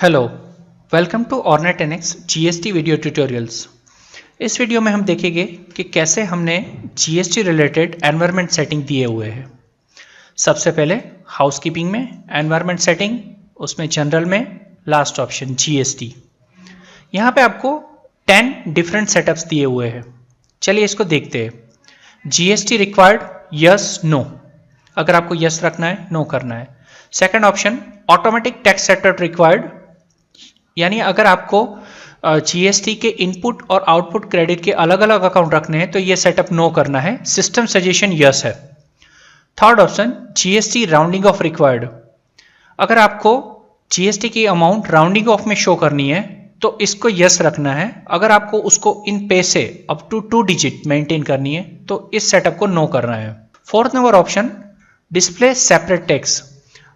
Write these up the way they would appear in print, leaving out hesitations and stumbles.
Hello, welcome to Ornate NX GST video tutorials. इस वीडियो में हम देखेंगे कि कैसे हमने जीएसटी रिलेटेड एनवायरनमेंट सेटिंग दिए हुए हैं। सबसे पहले हाउसकीपिंग में एनवायरनमेंट सेटिंग, उसमें जनरल में लास्ट ऑप्शन जीएसटी। यहाँ पे आपको 10 डिफरेंट सेटअप्स दिए हुए हैं। चलिए इसको देखते हैं। GST required, yes no. अगर आपको यस रखना है, नो करना है। Second option automatic tax setup required, यानी अगर आपको जीएसटी के इनपुट और आउटपुट क्रेडिट के अलग अलग अकाउंट रखने हैं तो ये सेटअप नो करना है। सिस्टम सजेशन यस है। Third option GST rounding off required, अगर आपको जीएसटी की अमाउंट राउंडिंग ऑफ में शो करनी है तो इसको यस रखना है। अगर आपको उसको इन पैसे अप टू 2 डिजिट मेंटेन करनी है तो इस सेटअप को नो करना है। Fourth number option display separate tax,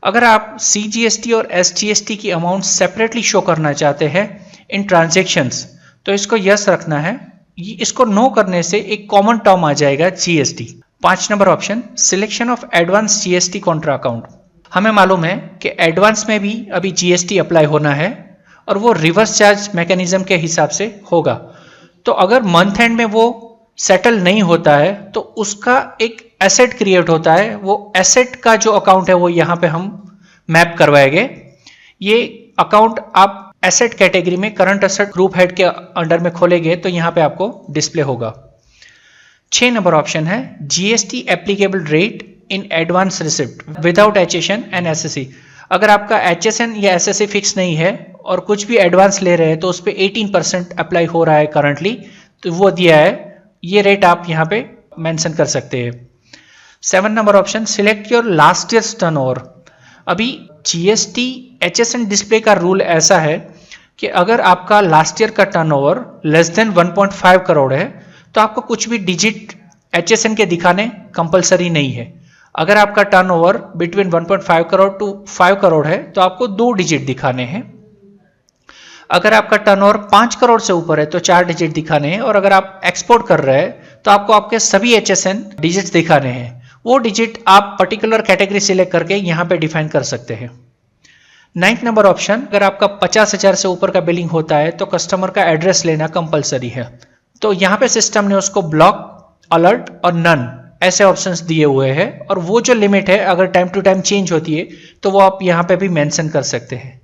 अगर आप सीजीएसटी और एसजीएसटी की अमाउंट सेपरेटली शो करना चाहते हैं इन ट्रांजैक्शंस तो इसको यस रखना है। इसको नो करने से एक कॉमन टर्म आ जाएगा GST. 5 number option selection of advance GST Contra account, हमें मालूम है कि एडवांस में भी अभी जीएसटी अप्लाई होना है और वो रिवर्स चार्ज मैकेनिज्म के हिसाब से होगा। तो अगर मंथ एंड में वो सेटल नहीं होता है तो उसका एक एसेट क्रिएट होता है। वो एसेट का जो अकाउंट है वो यहाँ पे हम मैप करवाएंगे। ये अकाउंट आप एसेट कैटेगरी में करंट एसेट ग्रुप हेड के अंडर में खोलेंगे तो यहाँ पे आपको डिस्प्ले होगा। 6 नंबर ऑप्शन है GST applicable rate in advance receipt without HSN and SSC, अगर आपका एचएसएन या एसएससी फिक्स नहीं है और कुछ भी एडवांस ले रहे हैं तो उस पर 18% अप्लाई हो रहा है करंटली, तो वो दिया है। ये रेट आप यहाँ पे मेंशन कर सकते हैं। 7 number option select your last years turnover, अभी जीएसटी एचएसएन डिस्प्ले का रूल ऐसा है कि अगर आपका लास्ट ईयर का टर्नओवर लेस देन 1.5 करोड़ है तो आपको कुछ भी डिजिट एचएसएन के दिखाने कंपलसरी नहीं है। अगर आपका turnover between 1.5 crore to 5 crore है तो आपको 2 डिजिट दिखाने हैं। अगर आपका टर्नओवर 5 करोड़ से ऊपर है तो 4 डिजिट दिखाने हैं। और अगर आप एक्सपोर्ट कर रहे हैं तो आपको आपके सभी एचएसएन डिजिट्स दिखाने हैं। वो डिजिट आप पर्टिकुलर कैटेगरी सिलेक्ट करके यहाँ पे डिफाइन कर सकते हैं। 9th नंबर ऑप्शन, अगर आपका 50,000 से ऊपर का बिलिंग होता है तो कस्टमर का एड्रेस लेना कंपलसरी है। तो यहाँ पे सिस्टम ने उसको ब्लॉक, अलर्ट और नन ऐसे ऑप्शंस दिए हुए हैं। और वो जो लिमिट है अगर टाइम टू टाइम चेंज होती है तो वो आप यहाँ पे भी मेंशन कर सकते हैं।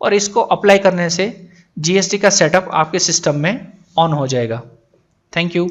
और इसको अप्लाई करने से जीएसटी का सेटअप आपके सिस्टम में ऑन हो जाएगा। Thank you.